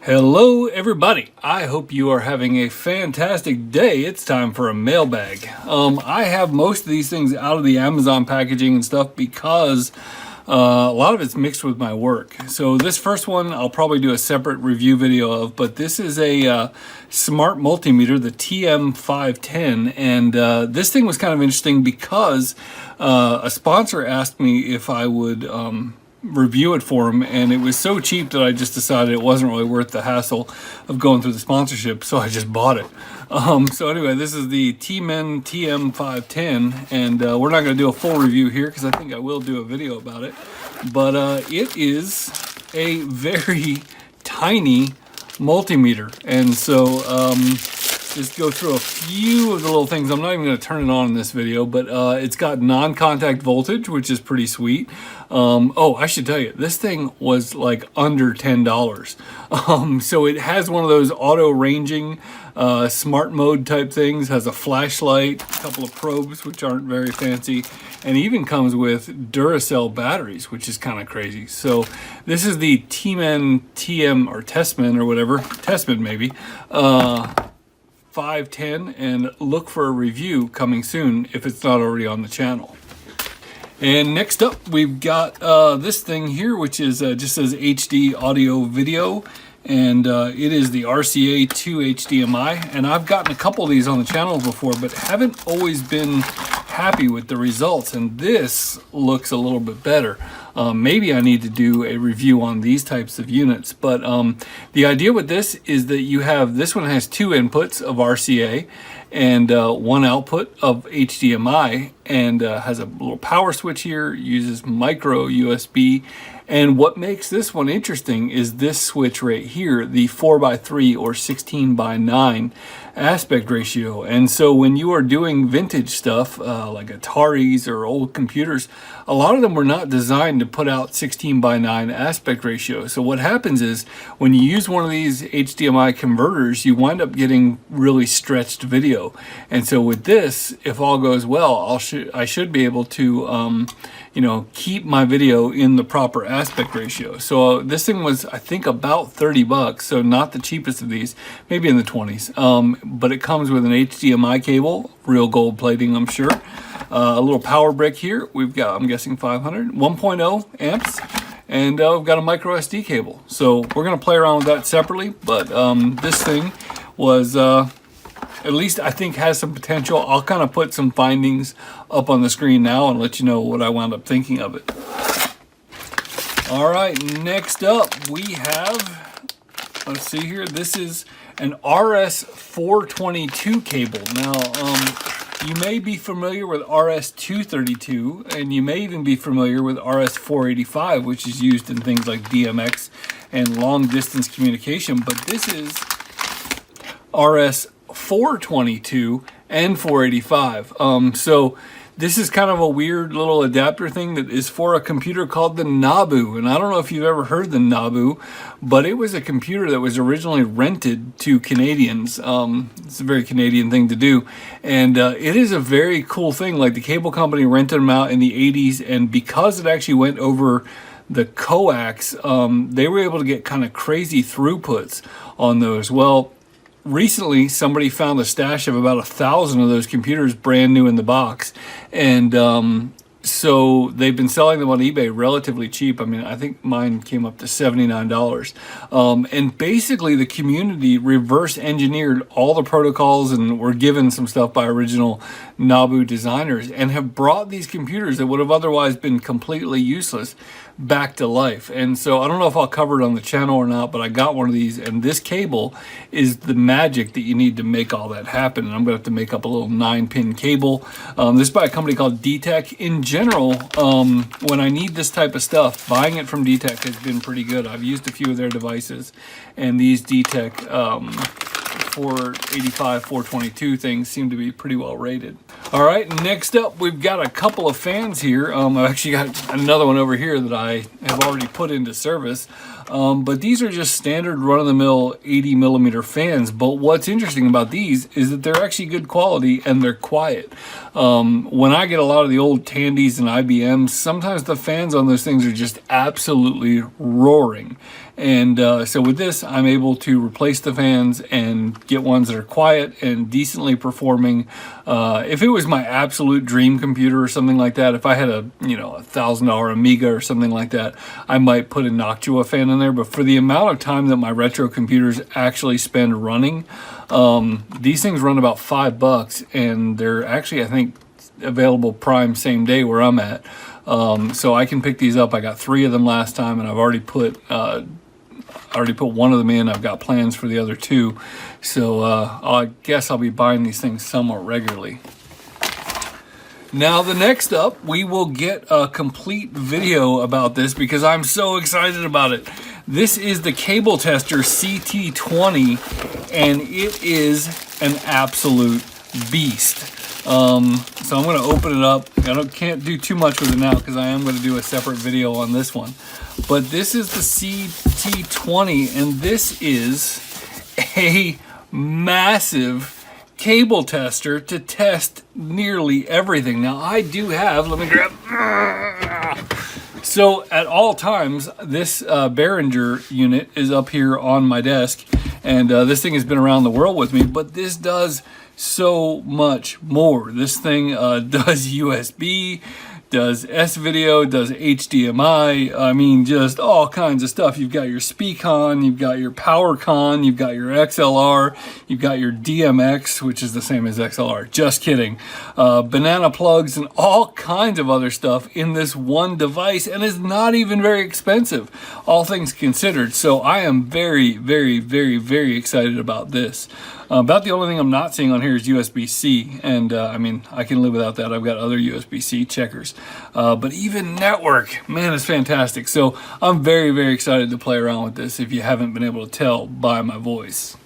Hello everybody, I hope you are having a fantastic day. It's time for a mailbag. I have most of these things out of the Amazon packaging and stuff because a lot of it's mixed with my work. So this first one I'll probably do a separate review video of, but this is a smart multimeter, the TM-510, and this thing was kind of interesting because a sponsor asked me if I would review it for him, and it was so cheap that I just decided it wasn't really worth the hassle of going through the sponsorship, so I just bought it. So anyway, this is the Tesmen TM-510, and we're not going to do a full review here because I think I will do a video about it, but it is a very tiny multimeter, and so just go through a few of the little things. I'm not even going to turn it on in this video, but it's got non-contact voltage, which is pretty sweet. Oh, I should tell you, this thing was like under $10. So it has one of those auto ranging smart mode type things, has a flashlight, a couple of probes, which aren't very fancy, and even comes with Duracell batteries, which is kind of crazy. So this is the Tesmen or whatever, Tesmen maybe, 510, and look for a review coming soon if it's not already on the channel. And next up we've got this thing here, which is just says HD audio video, and it is the RCA 2 HDMI, and I've gotten a couple of these on the channel before but haven't always been happy with the results, and this looks a little bit better. Maybe I need to do a review on these types of units, but the idea with this is that you have, this one has two inputs of RCA and one output of HDMI, and has a little power switch here, uses micro USB. And what makes this one interesting is this switch right here, the 4:3 or 16:9 aspect ratio. And so when you are doing vintage stuff like Ataris or old computers, a lot of them were not designed to put out 16:9 aspect ratio. So what happens is when you use one of these HDMI converters, you wind up getting really stretched video. And so with this, if all goes well, I should be able to you know, keep my video in the proper aspect ratio. So this thing was, I think, about 30 bucks, so not the cheapest of these, maybe in the 20s. But it comes with an HDMI cable, real gold plating, I'm sure. A little power brick here. We've got, I'm guessing 500, 1.0 amps, and we've got a micro SD cable. So we're gonna play around with that separately, but this thing was, at least I think has some potential. I'll kind of put some findings up on the screen now and let you know what I wound up thinking of it. All right, next up we have, let's see here, this is an RS422 cable. Now, you may be familiar with RS232, and you may even be familiar with RS485, which is used in things like DMX and long distance communication, but this is RS422 and 485. So this is kind of a weird little adapter thing that is for a computer called the Nabu. And I don't know if you've ever heard the Nabu, but it was a computer that was originally rented to Canadians. It's a very Canadian thing to do. And it is a very cool thing. Like, the cable company rented them out in the 80s, and because it actually went over the coax, they were able to get kind of crazy throughputs on those. Well, recently somebody found a stash of about 1,000 of those computers brand new in the box, and so they've been selling them on eBay relatively cheap. I mean, I think mine came up to $79. And basically the community reverse engineered all the protocols and were given some stuff by original Nabu designers, and have brought these computers that would have otherwise been completely useless back to life. And so I don't know if I'll cover it on the channel or not, but I got one of these, and this cable is the magic that you need to make all that happen. And I'm gonna have to make up a little 9-pin cable. This is by a company called D-Tech. In general, when I need this type of stuff, buying it from D-Tech has been pretty good. I've used a few of their devices, and these D-Tech 485, 422 things seem to be pretty well rated. All right, next up we've got a couple of fans here. I've actually got another one over here that I have already put into service. But these are just standard run-of-the-mill 80 millimeter fans. But what's interesting about these is that they're actually good quality and they're quiet. When I get a lot of the old Tandys and IBMs, sometimes the fans on those things are just absolutely roaring. And so with this, I'm able to replace the fans and get ones that are quiet and decently performing. If it was my absolute dream computer or something like that, if I had a $1,000 Amiga or something like that, I might put a Noctua fan in there. But for the amount of time that my retro computers actually spend running, these things run about $5, and they're actually, I think, available prime same day where I'm at. So I can pick these up. I got 3 of them last time, and I've already put one of them in. I've got plans for the other 2. So I guess I'll be buying these things somewhat regularly. Now, the next up, we will get a complete video about this because I'm so excited about it. This is the Cable Tester CT20, and it is an absolute beast. So I'm going to open it up. I can't do too much with it now because I am going to do a separate video on this one. But this is the CT20, and this is a massive cable tester to test nearly everything. Now, I do have, let me grab. So at all times, this Behringer unit is up here on my desk, and this thing has been around the world with me, but this does so much more. This thing does USB, does S-video, does HDMI, I mean, just all kinds of stuff. You've got your SpeakCon, you've got your PowerCon, you've got your XLR, you've got your DMX, which is the same as XLR, just kidding. Banana plugs and all kinds of other stuff in this one device, and it's not even very expensive, all things considered. So I am very, very, very, very excited about this. About the only thing I'm not seeing on here is USB-C, and I mean, I can live without that. I've got other USB-C checkers. But even network, man, it's fantastic. So I'm very, very excited to play around with this if you haven't been able to tell by my voice.